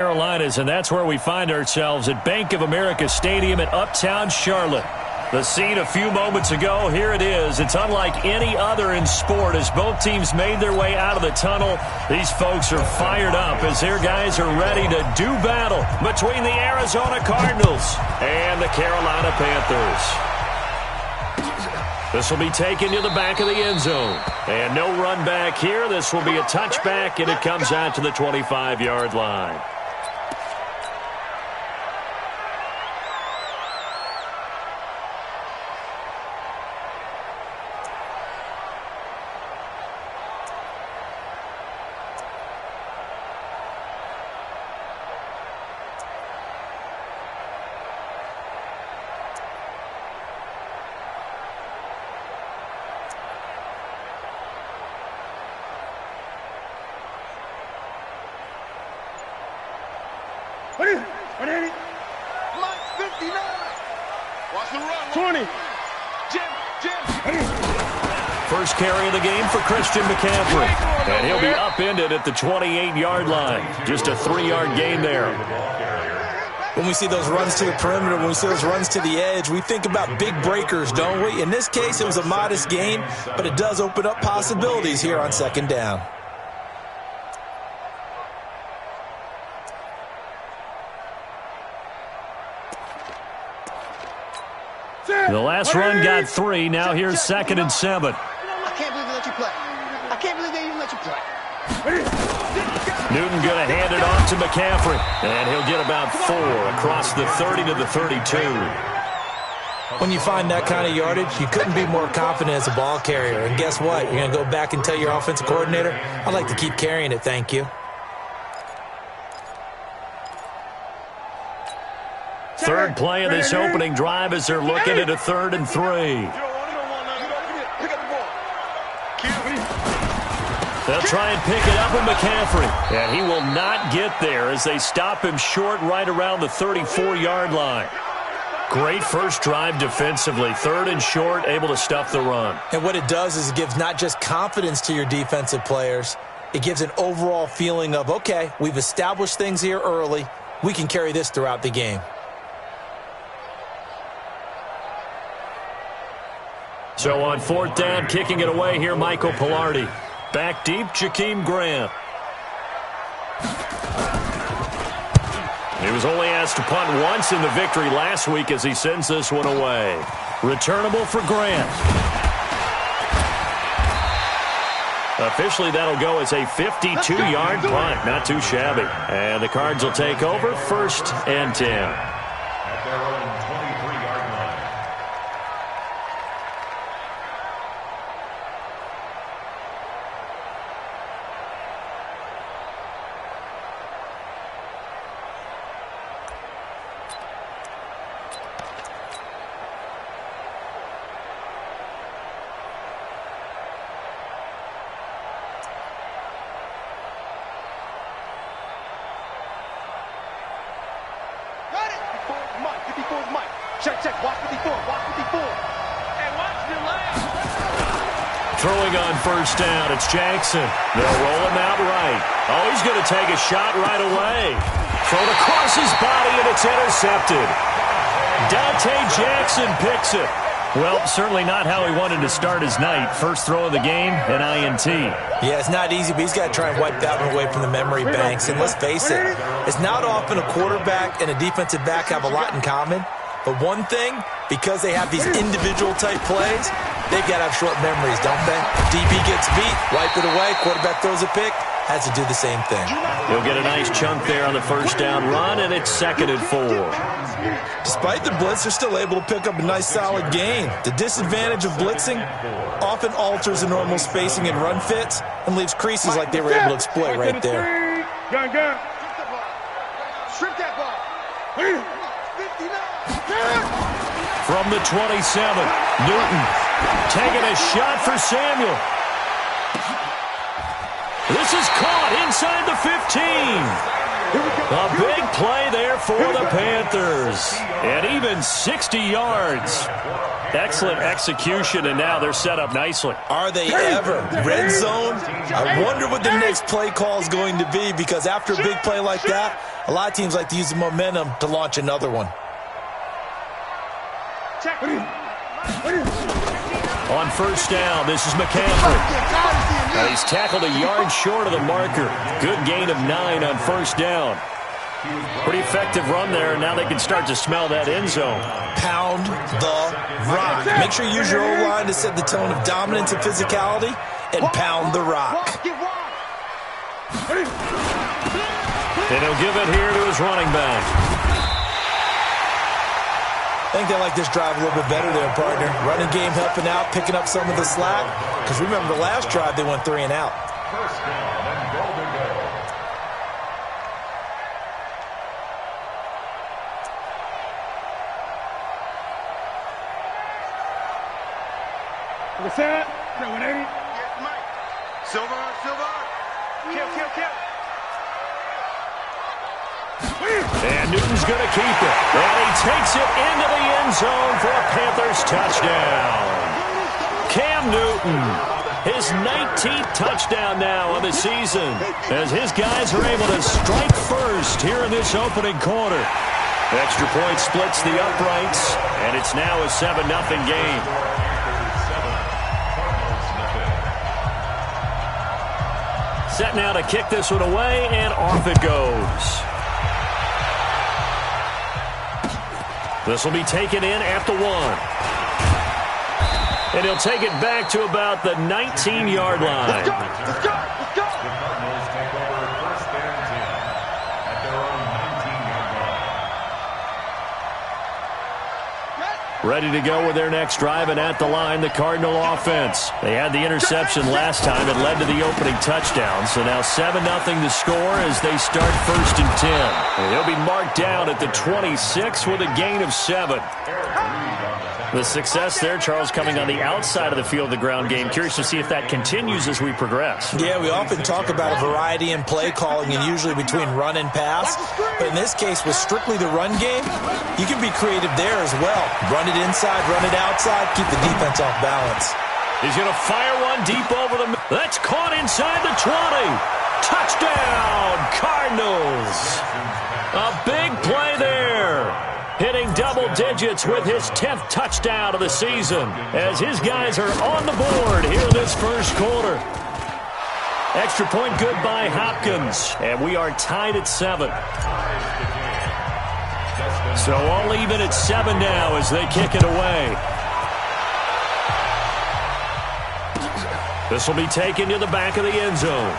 Carolinas, and that's where we find ourselves at Bank of America Stadium in Uptown Charlotte. The scene a few moments ago, here it is. It's unlike any other in sport as both teams made their way out of the tunnel. These folks are fired up as their guys are ready to do battle between the Arizona Cardinals and the Carolina Panthers. This will be taken to the back of the end zone. And no run back here. This will be a touchback, and it comes out to the 25-yard line. First carry of the game for Christian McCaffrey. And he'll be upended at the 28-yard line. Just a 3-yard gain there. When we see those runs to the perimeter, when we see those runs to the edge, we think about big breakers, don't we? In this case, it was a modest gain, but it does open up possibilities here on second down. The last run got 3. Now here's 2nd and 7. I can't believe they let you play. I can't believe they even let you play. Newton going to hand it off to McCaffrey. And he'll get about 4 across the 30 to the 32. When you find that kind of yardage, you couldn't be more confident as a ball carrier. And guess what? You're going to go back and tell your offensive coordinator, I'd like to keep carrying it, thank you. Third play of this opening drive as they're looking at a 3rd and 3. They'll try and pick it up with McCaffrey. And he will not get there as they stop him short right around the 34-yard line. Great first drive defensively. 3rd and short, able to stuff the run. And what it does is it gives not just confidence to your defensive players, it gives an overall feeling of, okay, we've established things here early. We can carry this throughout the game. So on 4th down, kicking it away here, Michael Pilardi. Back deep, Jakeem Grant. He was only asked to punt once in the victory last week as he sends this one away. Returnable for Grant. Officially, that'll go as a 52-yard punt. Not too shabby. And the Cards will take over 1st and 10. Throwing on 1st down, it's Jackson. They'll roll him out right. Oh, he's going to take a shot right away. Thrown across his body, and it's intercepted. Dante Jackson picks it. Well, certainly not how he wanted to start his night. First throw of the game, an INT. Yeah, it's not easy, but he's got to try and wipe that one away from the memory banks. And let's face it, it's not often a quarterback and a defensive back have a lot in common. But one thing, because they have these individual type plays, they've got to have short memories, don't they? DB gets beat, wipe it away, quarterback throws a pick, has to do the same thing. He'll get a nice chunk there on the 1st down run, and it's 2nd and 4. Despite the blitz, they're still able to pick up a nice solid gain. The disadvantage of blitzing often alters the normal spacing and run fits and leaves creases like they were able to exploit right there. Strip that ball. From the 27, Newton taking a shot for Samuel. This is caught inside the 15. A big play there for the Panthers. And even 60 yards. Excellent execution, and now they're set up nicely. Are they ever? Red zone? I wonder what the next play call is going to be, because after a big play like that, a lot of teams like to use the momentum to launch another one. On first down, this is McCaffrey. He's tackled a yard short of the marker. Good gain of 9 on first down. Pretty effective run there, and now they can start to smell that end zone. Pound the rock. Make sure you use your O-line to set the tone of dominance and physicality, and pound the rock. And he'll give it here to his running back. I think they like this drive a little bit better there, partner. Running game helping out, picking up some of the slack. Because remember, the last drive they went 3 and out. What's that? 180? Yes, Mike. Silver. Kill. And Newton's going to keep it. And he takes it into the end zone for a Panthers touchdown. Cam Newton, his 19th touchdown now of the season, as his guys are able to strike first here in this opening quarter. Extra point splits the uprights, and it's now a 7-0 game. Set now to kick this one away, and off it goes. This will be taken in at the 1. And he'll take it back to about the 19-yard line. Let's go. Ready to go with their next drive, and at the line, the Cardinal offense. They had the interception last time. It led to the opening touchdown. So now 7-0 to score as they start 1st and 10. And he'll be marked down at the 26 with a gain of 7. The success there, Charles, coming on the outside of the field of the ground game. Curious to see if that continues as we progress. Yeah, we often talk about a variety in play calling, and usually between run and pass. But in this case, with strictly the run game, you can be creative there as well. Run it inside, run it outside, keep the defense off balance. He's going to fire one deep over the middle. That's caught inside the 20. Touchdown, Cardinals. A big play there. Hitting double digits with his 10th touchdown of the season as his guys are on the board here in this first quarter. Extra point good by Hopkins, and we are tied at 7. So all even at 7 now as they kick it away. This will be taken to the back of the end zone.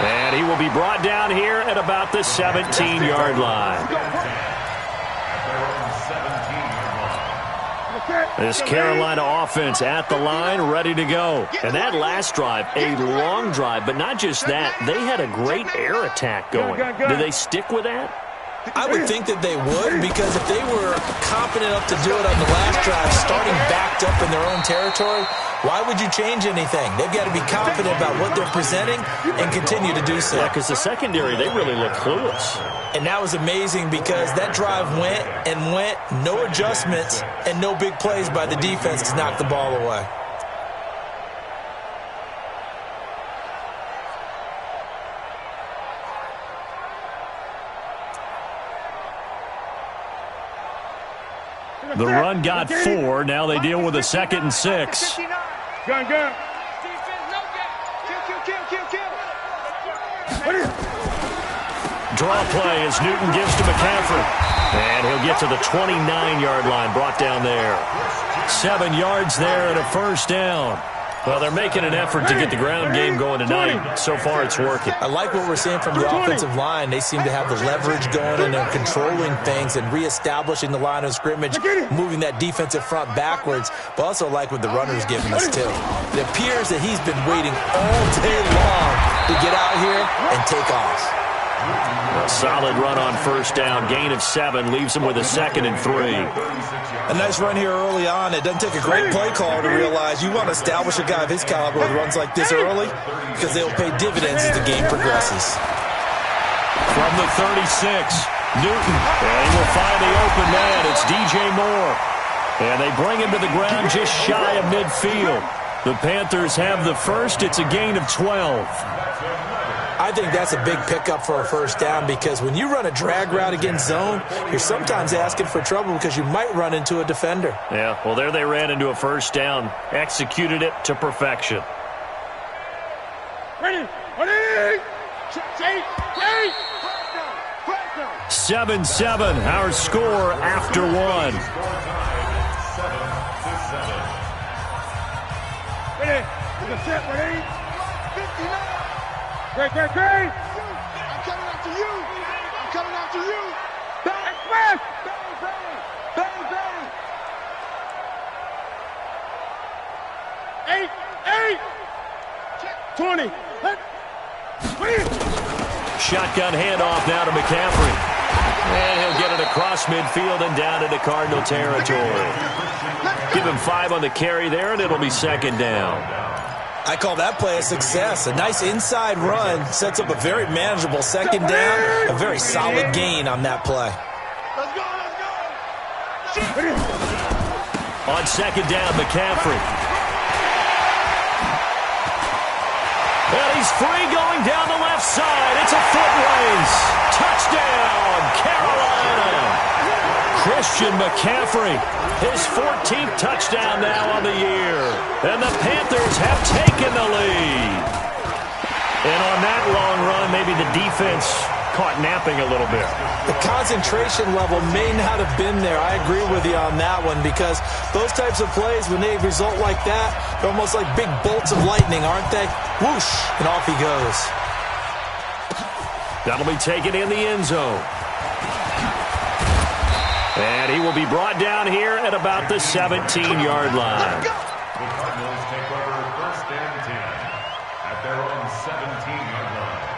And he will be brought down here at about the 17-yard line. This Carolina offense at the line, ready to go. And that last drive, a long drive, but not just that. They had a great air attack going. Did they stick with that? I would think that they would, because if they were confident enough to do it on the last drive, starting backed up in their own territory, why would you change anything? They've got to be confident about what they're presenting and continue to do so. Yeah, because the secondary, they really look clueless. And that was amazing because that drive went, no adjustments, and no big plays by the defense to knock the ball away. The run got 4. Now they deal with a 2nd and 6. Gun. Draw play as Newton gives to McCaffrey. And he'll get to the 29-yard line, brought down there. 7 yards there and a first down. Well, they're making an effort to get the ground game going tonight. So far, it's working. I like what we're seeing from the offensive line. They seem to have the leverage going, and they're controlling things and reestablishing the line of scrimmage, moving that defensive front backwards, but also like what the runner's giving us, too. It appears that he's been waiting all day long to get out here and take off. A solid run on first down. Gain of 7 leaves him with a 2nd and 3. A nice run here early on. It doesn't take a great play call to realize you want to establish a guy of his caliber with runs like this early because they will pay dividends as the game progresses. From the 36, Newton. And he will find the open man. It's DJ Moore. And they bring him to the ground just shy of midfield. The Panthers have the first. It's a gain of 12. I think that's a big pickup for a first down because when you run a drag route against zone, you're sometimes asking for trouble because you might run into a defender. Yeah, well, there they ran into a first down. Executed it to perfection. Ready. 7-7, our score after 1. Ready. Set. Ready. 59. Great. I'm coming after you. Express. Bang. 8. 20. Shotgun handoff now to McCaffrey. And he'll get it across midfield and down into Cardinal territory. Give him 5 on the carry there, and it'll be 2nd down. I call that play a success. A nice inside run sets up a very manageable 2nd down. A very solid gain on that play. Let's go. On 2nd down, McCaffrey. And he's free going down the left side. It's a foot race. Touchdown, Carolina. Christian McCaffrey, his 14th touchdown now on the year. And the Panthers have taken the lead. And on that long run, maybe the defense caught napping a little bit. The concentration level may not have been there. I agree with you on that one because those types of plays, when they result like that, they're almost like big bolts of lightning, aren't they? Whoosh, and off he goes. That'll be taken in the end zone. And he will be brought down here at about the 17-yard line. The Cardinals take over 1st and 10 at their own 17-yard line.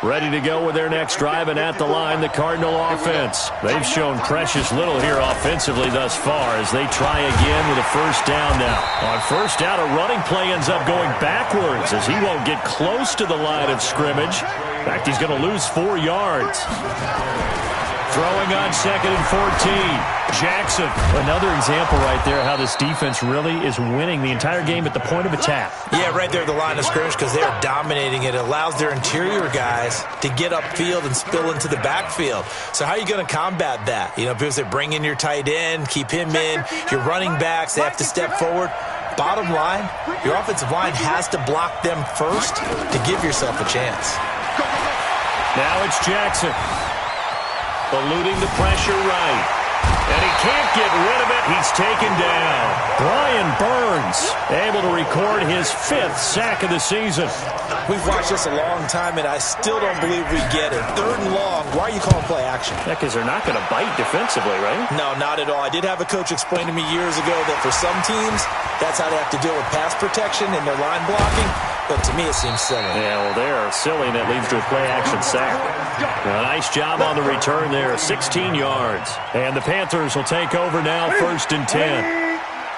Ready to go with their next drive, and at the line, the Cardinal offense. They've shown precious little here offensively thus far as they try again with a first down now. On first down, a running play ends up going backwards as he won't get close to the line of scrimmage. In fact, he's going to lose 4 yards. Throwing on 2nd and 14. Jackson, another example right there how this defense really is winning the entire game at the point of attack. Yeah, right there at the line of scrimmage because they are dominating it. It allows their interior guys to get upfield and spill into the backfield. So how are you going to combat that? You know, because they bring in your tight end, keep him in. Your running backs, they have to step forward. Bottom line, your offensive line has to block them first to give yourself a chance. Now it's Jackson. Eluding the pressure right. And he can't get rid of it. He's taken down. Brian Burns able to record his 5th sack of the season. We've watched this a long time, and I still don't believe we get it. 3rd and long. Why are you calling play action? Yeah, because they're not going to bite defensively, right? No, not at all. I did have a coach explain to me years ago that for some teams, that's how they have to deal with pass protection and their line blocking. But to me, it seems silly. Yeah, well, they're silly, and that leads to a play-action sack. A nice job on the return there, 16 yards. And the Panthers will take over now, 1st and 10.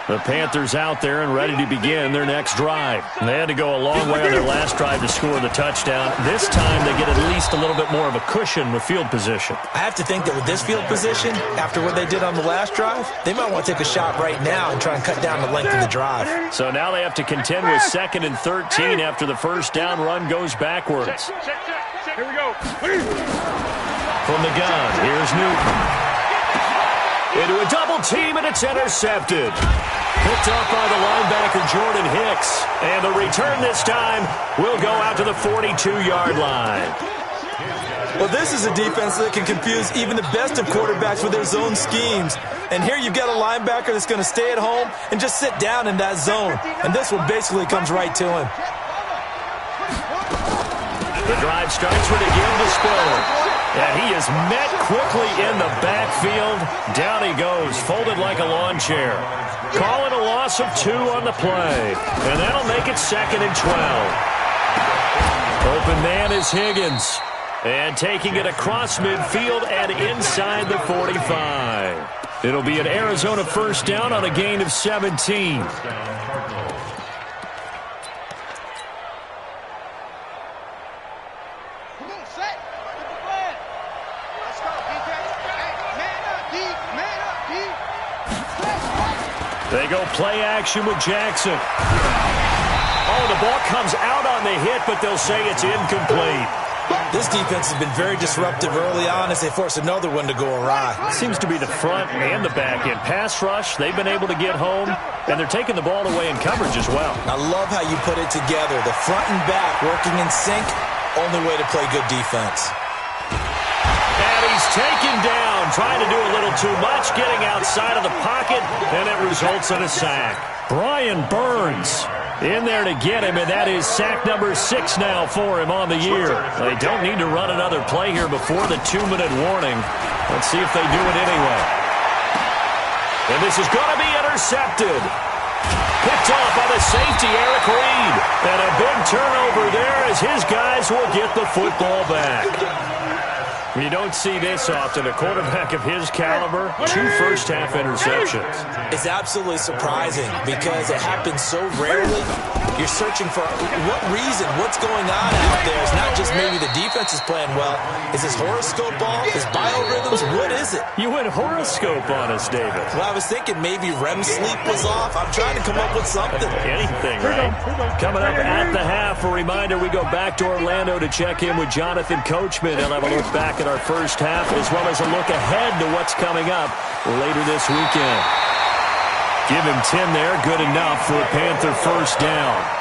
The Panthers out there and ready to begin their next drive. And they had to go a long way on their last drive to score the touchdown. This time, they get at least a little bit more of a cushion with field position. I have to think that with this field position, after what they did on the last drive, they might want to take a shot right now and try and cut down the length of the drive. So now they have to contend with 2nd and 13 after the first down run goes backwards. Here we go. From the gun, here's Newton. Into a double team, and it's intercepted. Picked off by the linebacker, Jordan Hicks. And the return this time will go out to the 42-yard line. Well, this is a defense that can confuse even the best of quarterbacks with their zone schemes. And here you've got a linebacker that's going to stay at home and just sit down in that zone. And this one basically comes right to him. The drive starts with a give to Spiller. And he is met quickly in the backfield. Down he goes, folded like a lawn chair. Calling a loss of 2 on the play. And that'll make it 2nd and 12. Open man is Higgins. And taking it across midfield and inside the 45. It'll be an Arizona first down on a gain of 17. They go play action with Jackson. Oh, the ball comes out on the hit, but they'll say it's incomplete. This defense has been very disruptive early on as they force another one to go awry. Seems to be the front and the back end. Pass rush, they've been able to get home, and they're taking the ball away in coverage as well. I love how you put it together. The front and back working in sync, only way to play good defense. And he's taken down, trying to do a little too much, getting outside of the pocket, and it results in a sack. Brian Burns in there to get him, and that is sack number 6 now for him on the year. They don't need to run another play here before the 2-minute warning. Let's see if they do it anyway. And this is going to be intercepted. Picked off by the safety, Eric Reed. And a big turnover there as his guys will get the football back. You don't see this often. A quarterback of his caliber, 2 first-half interceptions. It's absolutely surprising because it happens so rarely. You're searching for what reason, what's going on out there. It's not just maybe the defense is playing well. Is his horoscope off? His biorhythms? What is it? You went horoscope on us, David. Well, I was thinking maybe REM sleep was off. I'm trying to come up with something. Anything, right? Coming up at the half, a reminder, we go back to Orlando to check in with Jonathan Coachman. He'll have a look back at our first half as well as a look ahead to what's coming up later this weekend. Give him 10 there, good enough for a Panther first down.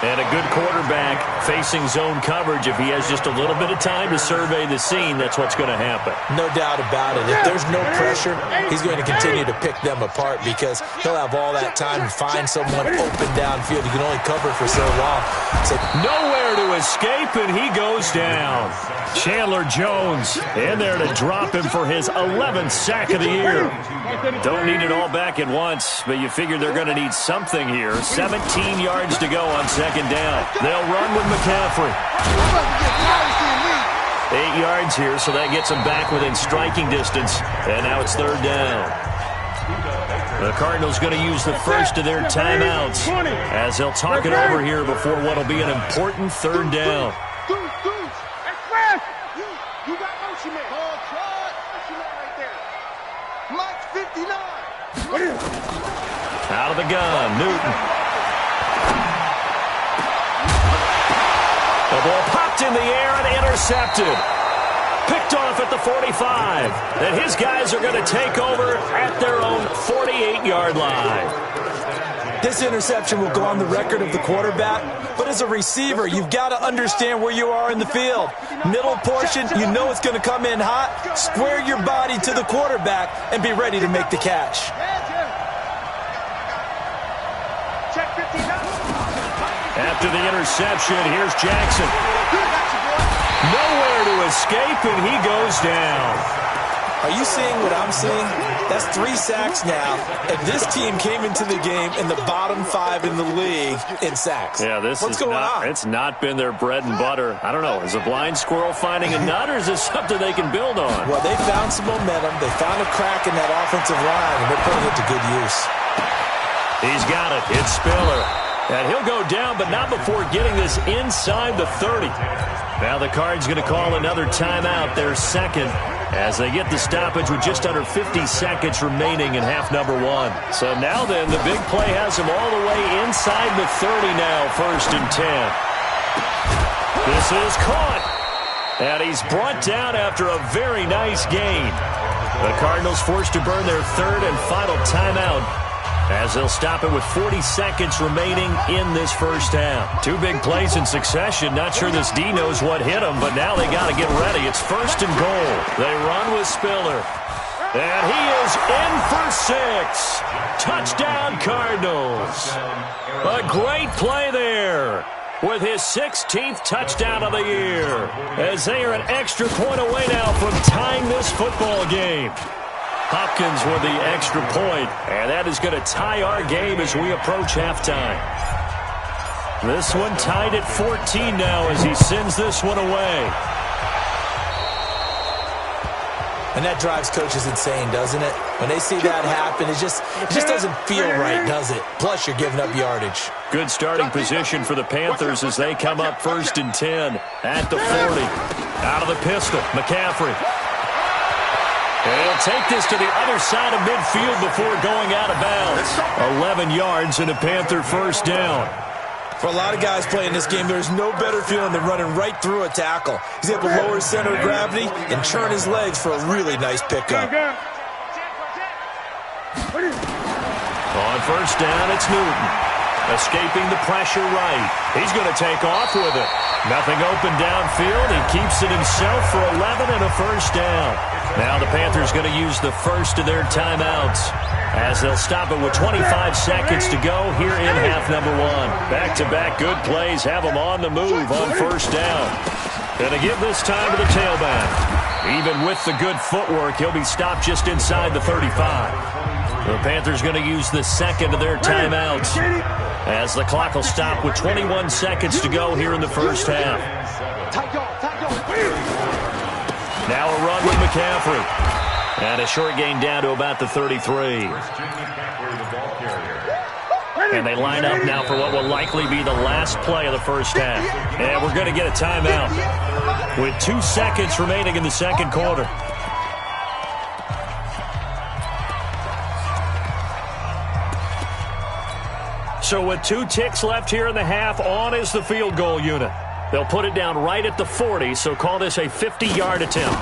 And a good quarterback facing zone coverage. If he has just a little bit of time to survey the scene, that's what's going to happen. No doubt about it. If there's no pressure, he's going to continue to pick them apart because he'll have all that time to find someone open downfield. He can only cover for so long. So nowhere to escape, and he goes down. Chandler Jones in there to drop him for his 11th sack of the year. Don't need it all back at once, but you figure they're going to need something here. 17 yards to go on second down. They'll run with McCaffrey. 8 yards here, so that gets them back within striking distance. And now it's third down. The Cardinals going to use the first of their timeouts as they'll talk it over here before what will be an important third down. You got motion man. Ball trot. Motion man right there. Mike 59. Out of the gun, Newton. The ball popped in the air and intercepted. Picked off at the 45. And his guys are going to take over at their own 48-yard line. this interception will go on the record of the quarterback, but as a receiver, you've got to understand where you are in the field. Middle portion, you know it's going to come in hot. Square your body to the quarterback and be ready to make the catch. After the interception, here's Jackson. Nowhere to escape, and he goes down. Are you seeing what I'm seeing? That's 3 sacks now, and this team came into the game in the bottom 5 in the league in sacks. Yeah, What's going on? It's not been their bread and butter. I don't know. Is a blind squirrel finding a nut, or is this something they can build on? Well, they found some momentum. They found a crack in that offensive line, and they're putting it to good use. He's got it. It's Spiller. And he'll go down, but not before getting this inside the 30. Now the Cards going to call another timeout, their second, as they get the stoppage with just under 50 seconds remaining in half number 1. So now then, the big play has him all the way inside the 30 now, 1st and 10. This is caught. And he's brought down after a very nice gain. The Cardinals forced to burn their 3rd and final timeout, as they'll stop it with 40 seconds remaining in this first half. 2 big plays in succession. Not sure this D knows what hit him, but now they got to get ready. It's 1st and goal. They run with Spiller. And he is in for 6. Touchdown, Cardinals. A great play there with his 16th touchdown of the year, as they are an extra point away now from tying this football game. Hopkins with the extra point, and that is going to tie our game as we approach halftime. This one tied at 14 now as he sends this one away. And that drives coaches insane, doesn't it? When they see that happen, it just doesn't feel right, does it? Plus, you're giving up yardage. Good starting position for the Panthers as they come up 1st and 10 at the 40. Out of the pistol, McCaffrey. And he'll take this to the other side of midfield before going out of bounds. 11 yards and a Panther first down. For a lot of guys playing this game, there's no better feeling than running right through a tackle. He's able to lower his center of gravity and churn his legs for a really nice pickup. On first down, it's Newton. Escaping the pressure right. He's going to take off with it. Nothing open downfield. He keeps it himself for 11 and a first down. Now the Panthers going to use the first of their timeouts as they'll stop it with 25 seconds to go here in half number 1. Back-to-back good plays have them on the move on first down. Going to give this time to the tailback. Even with the good footwork, he'll be stopped just inside the 35. The Panthers going to use the second of their timeouts as the clock will stop with 21 seconds to go here in the first half. Now a run with McCaffrey. And a short gain down to about the 33. And they line up now for what will likely be the last play of the first half. And we're going to get a timeout with 2 seconds remaining in the second quarter. So with 2 ticks left here in the half, on is the field goal unit. They'll put it down right at the 40, so call this a 50-yard attempt.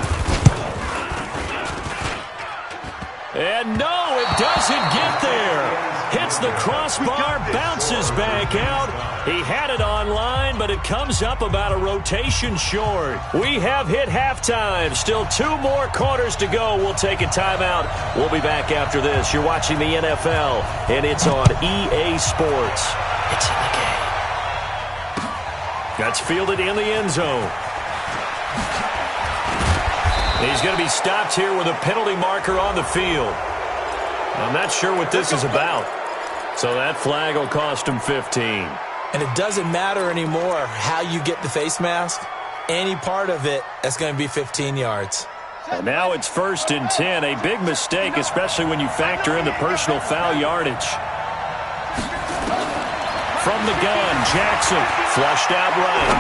And no, it doesn't get there. Hits the crossbar, bounces back out. He had it on line, but it comes up about a rotation short. We have hit halftime. Still 2 more quarters to go. We'll take a timeout. We'll be back after this. You're watching the NFL, and it's on EA Sports. It's in the game. That's fielded in the end zone. He's going to be stopped here with a penalty marker on the field. I'm not sure what this is about. So that flag will cost him 15. And it doesn't matter anymore how you get the face mask. Any part of it, that's going to be 15 yards. And now it's 1st and 10. A big mistake, especially when you factor in the personal foul yardage. From the gun, Jackson flushed out right.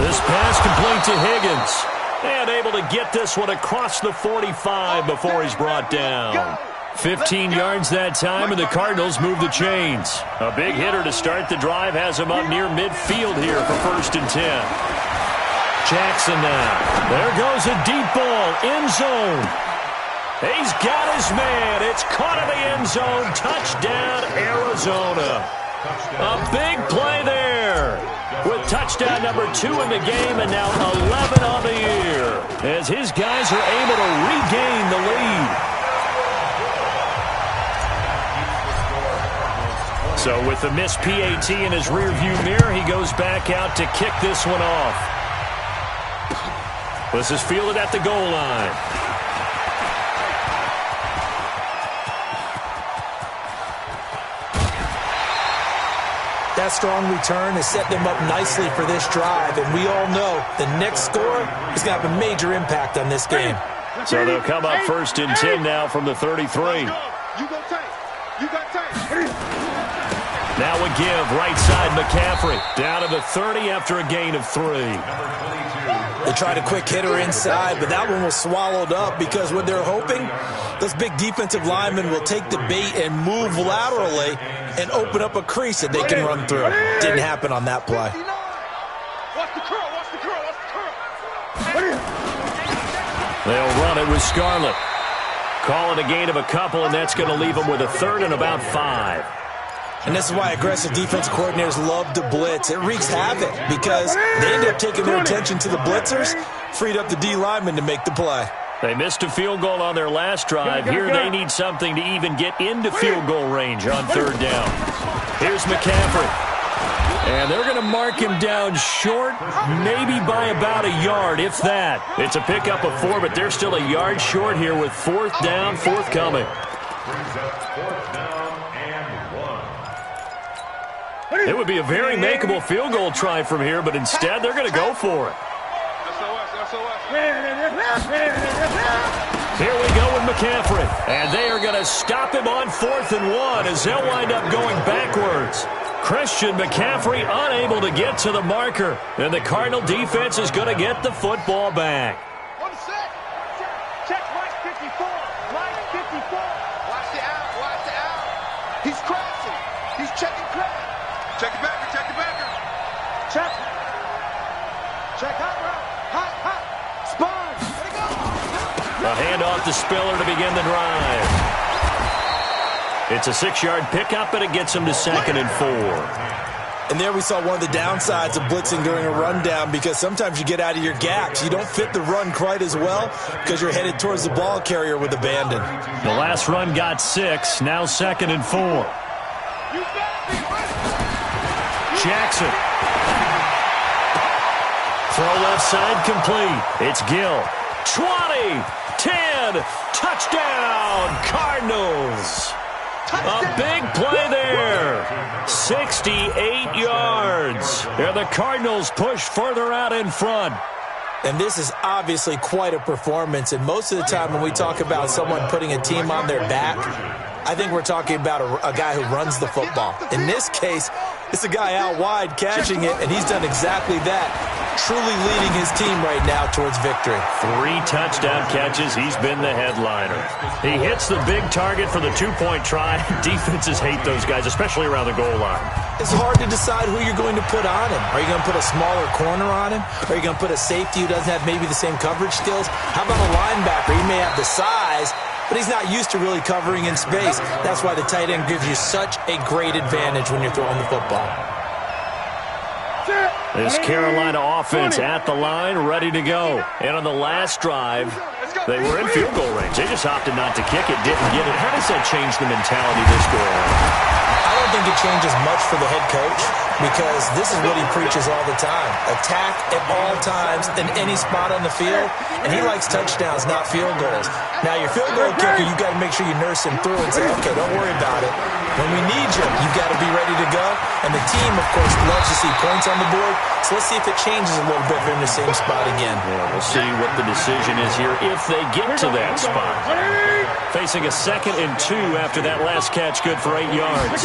This pass complete to Higgins. And able to get this one across the 45 before he's brought down. 15 yards that time, and the Cardinals move the chains. A big hitter to start the drive has him up near midfield here for 1st and 10. Jackson now. There goes a deep ball, end zone. He's got his man. It's caught in the end zone. Touchdown, Arizona. A big play there. With touchdown number 2 in the game and now 11 on the year. As his guys are able to regain the lead. So with the missed PAT in his rearview mirror, he goes back out to kick this one off. This is fielded at the goal line. That strong return has set them up nicely for this drive, and we all know the next score is going to have a major impact on this game. So they'll come up 1st and 10 now from the 33. You go tight. You got tight. Now a give, right side McCaffrey. Down to the 30 after a gain of 3. They tried a quick hitter inside, but that one was swallowed up because what they're hoping, those big defensive linemen will take the bait and move laterally and open up a crease that they can run through. Didn't happen on that play. Watch the curl, watch the curl, watch the curl. They'll run it with Scarlett. Call it a gain of a couple, and that's going to leave them with a 3rd and about 5. And this is why aggressive defense coordinators love to blitz. It wreaks havoc because they end up taking their attention to the blitzers, freed up the D lineman to make the play. They missed a field goal on their last drive. Here they need something to even get into field goal range on 3rd down. Here's McCaffrey. And they're going to mark him down short, maybe by about a yard, if that. It's a pickup of 4, but they're still a yard short here with 4th down, forthcoming. Brings up 4th down and 1. It would be a very makeable field goal try from here, but instead they're going to go for it. Here we go with McCaffrey. And they are going to stop him on 4th and 1 as they'll wind up going backwards. Christian McCaffrey unable to get to the marker. And the Cardinal defense is going to get the football back. Check Mike 54. Mike 54. Watch the out. Watch the out. He's crossing. He's checking crack. Check it backer. Check it backer. Check. Check hot route. Hot, hot. Spawn. There you go. A handoff to Spiller to begin the drive. It's a 6-yard pickup, and it gets him to 2nd and 4. And there we saw one of the downsides of blitzing during a rundown, because sometimes you get out of your gaps. You don't fit the run quite as well because you're headed towards the ball carrier with abandon. The last run got 6, now 2nd and 4. Jackson. Throw left side complete. It's Gill. 20, 10, touchdown, Cardinals. A big play there. 68 yards. And the Cardinals push further out in front. And this is obviously quite a performance. And most of the time when we talk about someone putting a team on their back, I think we're talking about a guy who runs the football. In this case, it's a guy out wide catching it, and he's done exactly that, truly leading his team right now towards victory. 3 touchdown catches. He's been the headliner. He hits the big target for the 2-point try. Defenses hate those guys, especially around the goal line. It's hard to decide who you're going to put on him. Are you going to put a smaller corner on him? Are you going to put a safety who doesn't have maybe the same coverage skills? How about a linebacker? He may have the size, but he's not used to really covering in space. That's why the tight end gives you such a great advantage when you're throwing the football. This Carolina offense at the line, ready to go. And on the last drive, they were in field goal range. They just opted not to kick it, didn't get it. How does that change the mentality this go around? I don't think it changes much for the head coach, because this is what he preaches all the time. Attack at all times in any spot on the field, and he likes touchdowns, not field goals. Now, your field goal kicker, you've got to make sure you nurse him through and say, okay, don't worry about it. When we need you, you've got to be ready to go. And the team, of course, loves to see points on the board, so let's see if it changes a little bit if they're in the same spot again. Yeah, we'll see what the decision is here if they get to that spot. Facing a 2nd and 2 after that last catch, good for 8 yards.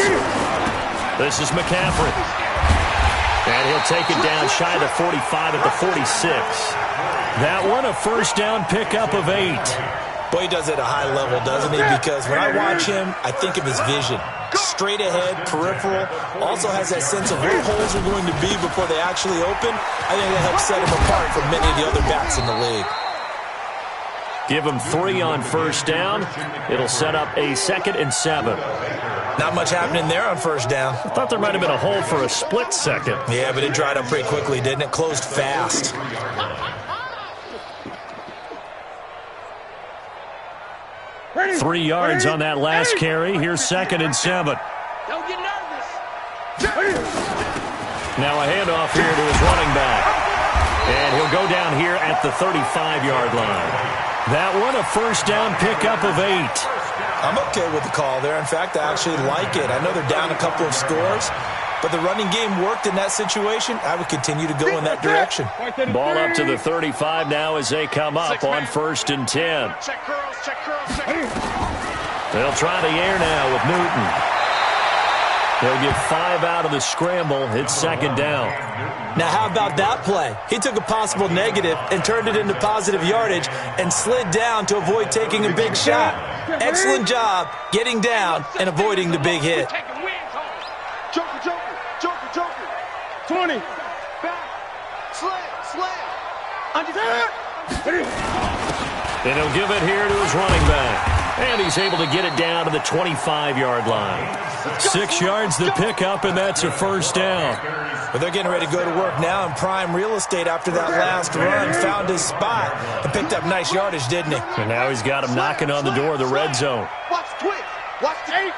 This is McCaffrey. And he'll take it down shy of the 45 at the 46. That one, a first down pickup of 8. Boy, he does it at a high level, doesn't he? Because when I watch him, I think of his vision. Straight ahead, peripheral. Also has that sense of where holes are going to be before they actually open. I think that helps set him apart from many of the other backs in the league. Give him 3 on first down. It'll set up a 2nd and 7. Not much happening there on first down. I thought there might have been a hole for a split second. Yeah, but it dried up pretty quickly, didn't it? Closed fast. Ready? 3 yards on that last carry. Here's 2nd and 7. Don't get nervous. Now a handoff here to his running back. And he'll go down here at the 35-yard line. That one, a first down pickup of 8. I'm okay with the call there. In fact, I actually like it. I know they're down a couple of scores, but the running game worked in that situation. I would continue to go in that direction. Ball up to the 35 now as they come up on 1st and 10. Check curls, check curls, check curls. They'll try the air now with Newton. They'll get 5 out of the scramble. It's 2nd down. Now, how about that play? He took a possible negative and turned it into positive yardage and slid down to avoid taking a big shot. Excellent job getting down and avoiding the big hit. Joker, joker, joker, joker. 20. Back. Slam, slam. And he'll give it here to his running back. And he's able to get it down to the 25-yard line. 6 yards the pickup, and that's a first down. But they're getting ready to go to work now in prime real estate after that last run. Found his spot and picked up nice yardage, didn't he? And now he's got him knocking on the door of the red zone. Watch twist. Watch the 8.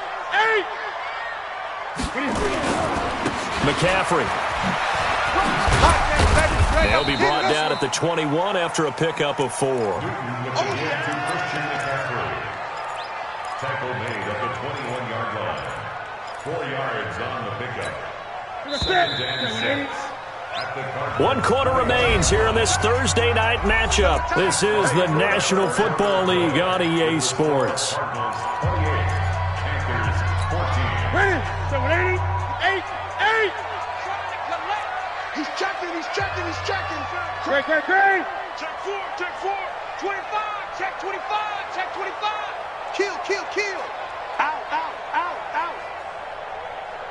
McCaffrey. He'll be brought down at the 21 after a pickup of 4. Tackle made at the 21-yard line. 4 yards on the pickup. Second and 6. 1 quarter remains here in this Thursday night matchup. This is the National Football League on EA Sports. He's checking. Great. Check 4. 25. Check 25. Kill. Out.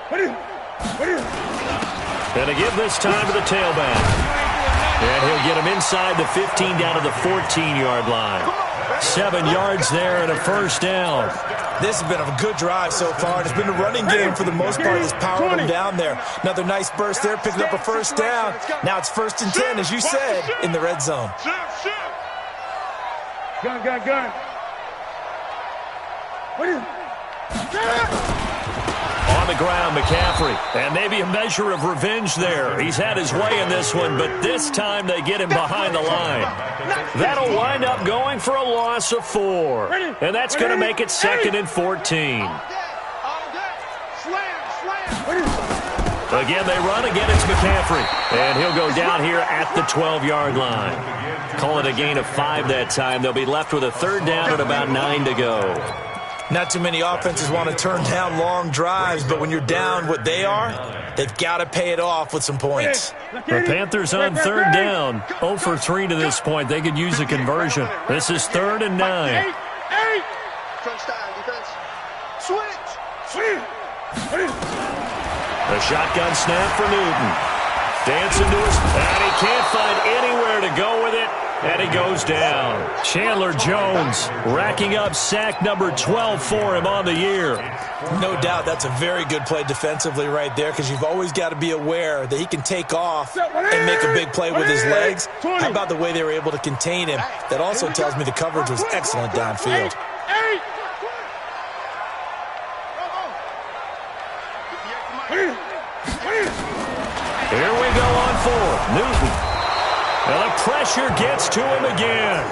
What is And to give this time to the tailback. And he'll get him inside the 15 down to the 14-yard line. 7 yards there and a first down. This has been a good drive so far. It's been a running game for the most part. It's powered them down there. Another nice burst there, picking up a first down. Now it's 1st and 10, as you said, in the red zone. Gun. What is On the ground, McCaffrey. And maybe a measure of revenge there. He's had his way in this one, but this time they get him behind the line. That'll wind up going for a loss of 4. And that's going to make it 2nd and 14. Again, they run. Again, it's McCaffrey. And he'll go down here at the 12-yard line. Call it a gain of 5 that time. They'll be left with a 3rd down at about 9 to go. Not too many offenses want to turn down long drives, but when you're down what they are, they've got to pay it off with some points. The Panthers on 3rd down. 0 for 3 to this point. They could use a conversion. This is 3rd and 9. Crunch time, defense. Switch. A shotgun snap for Newton. Dancing to his, and he can't find anywhere to go with it, and he goes down. Chandler Jones racking up sack number 12 for him on the year. No doubt that's a very good play defensively right there, because you've always got to be aware that he can take off and make a big play with his legs. How about the way they were able to contain him? That also tells me the coverage was excellent downfield. Here we go on 4. Newton. And the pressure gets to him again.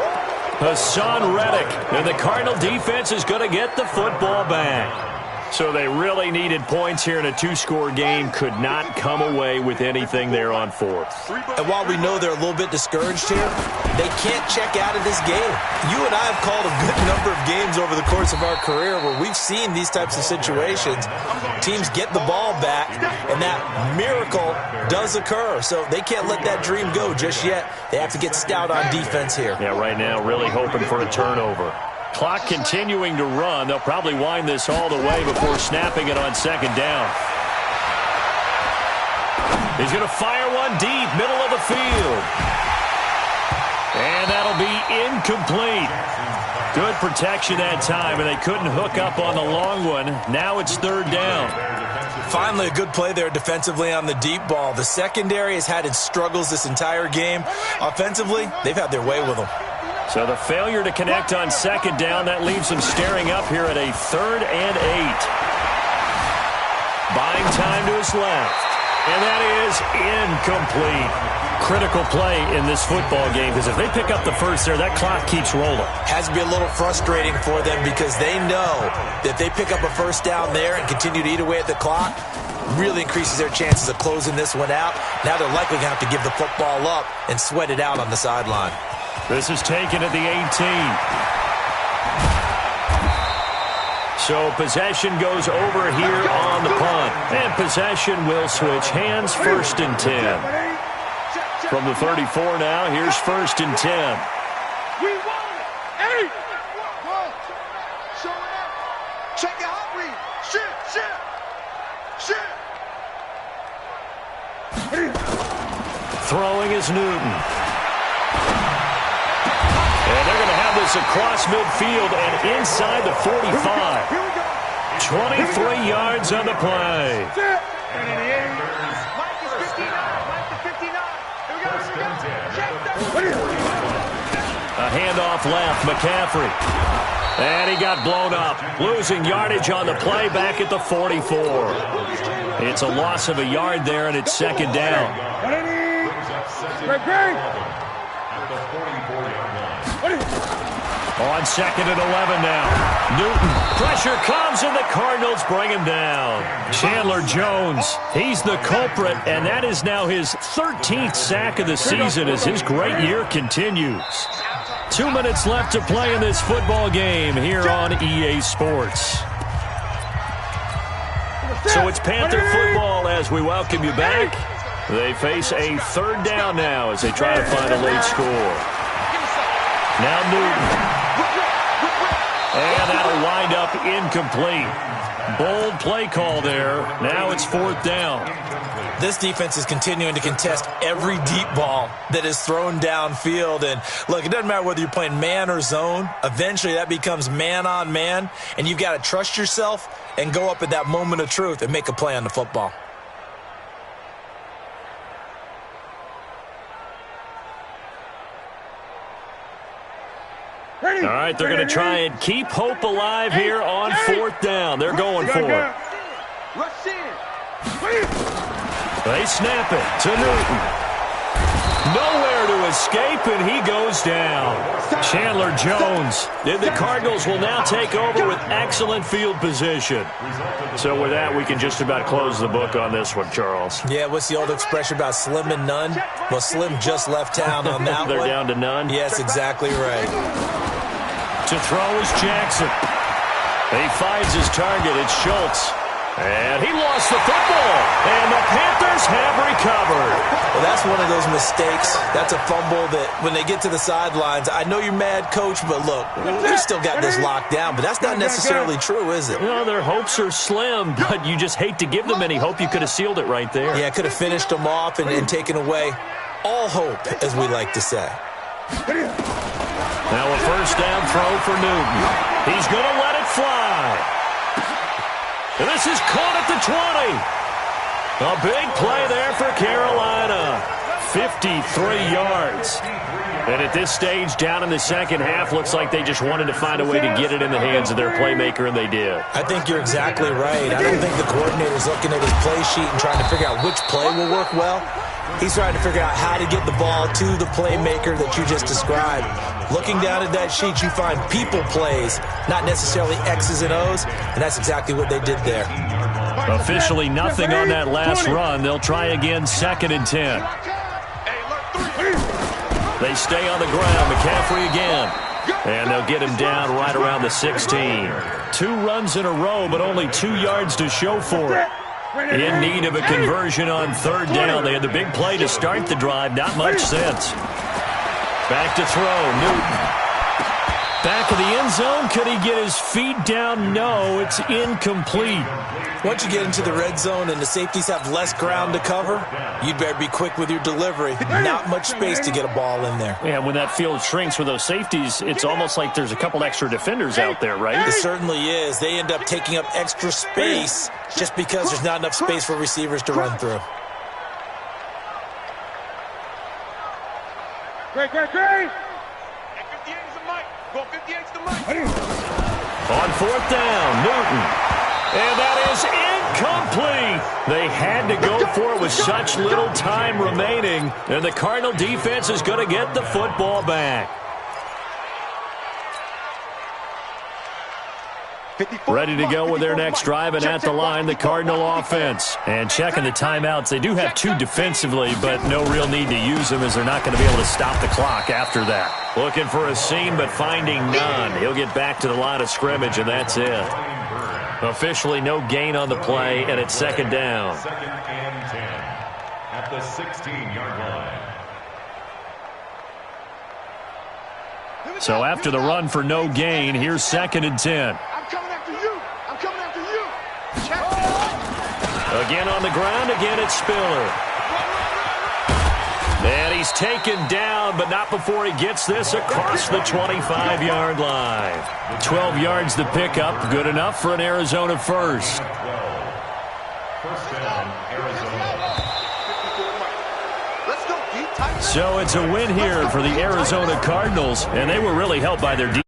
Hassan Reddick. And the Cardinal defense is going to get the football back. So they really needed points here in a 2-score game. Could not come away with anything there on 4th. And while we know they're a little bit discouraged here, they can't check out of this game. You and I have called a good number of games over the course of our career where we've seen these types of situations. Teams get the ball back, and that miracle does occur. So they can't let that dream go just yet. They have to get stout on defense here. Yeah, right now really hoping for a turnover. Clock continuing to run. They'll probably wind this all the way before snapping it on 2nd down. He's going to fire one deep, middle of the field. And that'll be incomplete. Good protection that time, and they couldn't hook up on the long one. Now it's 3rd down. Finally, a good play there defensively on the deep ball. The secondary has had its struggles this entire game. Offensively, they've had their way with them. So the failure to connect on 2nd down, that leaves them staring up here at a 3rd and 8. Buying time to his left. And that is incomplete. Critical play in this football game, because if they pick up the first there, that clock keeps rolling. Has to be a little frustrating for them, because they know that if they pick up a first down there and continue to eat away at the clock, really increases their chances of closing this one out. Now they're likely going to have to give the football up and sweat it out on the sideline. This is taken at the 18. So possession goes over here on the punt. And possession will switch hands, 1st and 10. From the 34 now, here's 1st and 10. We want it. 8. Show it up. Check your hot read. Shit. Throwing is Newton. And they're going to have this across midfield and inside the 45. 23 yards on the play. A handoff left, McCaffrey. And he got blown up. Losing yardage on the play back at the 44. It's a loss of a yard there, and it's 2nd down. On 2nd and 11 now. Newton. Pressure comes, and the Cardinals bring him down. Chandler Jones, he's the culprit, and that is now his 13th sack of the season as his great year continues. 2 minutes left to play in this football game here on EA Sports. So it's Panther football as we welcome you back. They face a 3rd down now as they try to find a late score. Now Newton. And that'll wind up incomplete. Bold play call there. Now it's 4th down. This defense is continuing to contest every deep ball that is thrown downfield. And look, it doesn't matter whether you're playing man or zone. Eventually that becomes man on man. And you've got to trust yourself and go up at that moment of truth and make a play on the football. All right, they're going to try and keep hope alive here on 4th down. They're going for it. They snap it to Newton. Nowhere to escape, and he goes down. Chandler Jones. The Cardinals will now take over with excellent field position. So with that, we can just about close the book on this one, Charles. Yeah, what's the old expression about slim and none? Well, Slim just left town on that They're one. down to none? Yes, exactly right. To throw is Jackson. He finds his target. It's Schultz. And he lost the football. And the Panthers have recovered. Well, that's one of those mistakes. That's a fumble that when they get to the sidelines, I know you're mad, Coach, but look, we still got this locked down. But that's not necessarily true, is it? Well, their hopes are slim, but you just hate to give them any hope. You could have sealed it right there. Yeah, could have finished them off and taken away all hope, as we like to say. Now a 1st down throw for Newton. He's going to let it fly. And this is caught at the 20. A big play there for Carolina. 53 yards. And at this stage, down in the 2nd half, looks like they just wanted to find a way to get it in the hands of their playmaker, and they did. I think you're exactly right. I don't think the coordinator's looking at his play sheet and trying to figure out which play will work well. He's trying to figure out how to get the ball to the playmaker that you just described. Looking down at that sheet, you find people plays, not necessarily X's and O's, and that's exactly what they did there. Officially nothing on that last run. They'll try again, 2nd and 10. They stay on the ground. McCaffrey again. And they'll get him down right around the 16. 2 runs in a row, but only 2 yards to show for it. In need of a conversion on 3rd down. They had the big play to start the drive. Not much sense. Back to throw. Newton. Back of the end zone. Could he get his feet down? No, it's incomplete. Once you get into the red zone and the safeties have less ground to cover, you'd better be quick with your delivery. Not much space to get a ball in there. Yeah, when that field shrinks with those safeties, it's almost like there's a couple extra defenders out there, right? It certainly is. They end up taking up extra space just because there's not enough space for receivers to run through. Great. 58 is the mic. Go 58 is the mic. On 4th down, Newton. And that is incomplete. They had to go for it with such little time remaining. And the Cardinal defense is going to get the football back. Ready to go with their next drive, and at the line, the Cardinal offense. And checking the timeouts. They do have 2 defensively, but no real need to use them as they're not going to be able to stop the clock after that. Looking for a seam, but finding none. He'll get back to the line of scrimmage, and that's it. Officially no gain on the play, and it's 2nd down. 2nd and 10 at the 16-yard line. So after the run for no gain, here's 2nd and 10. I'm coming after you. I'm coming after you. Again on the ground, again it's Spiller. And he's taken down, but not before he gets this across the 25-yard line. 12 yards to pick up, good enough for an Arizona first. 1st down, Arizona. Let's go, D. So it's a win here for the Arizona Cardinals, and they were really helped by their defense.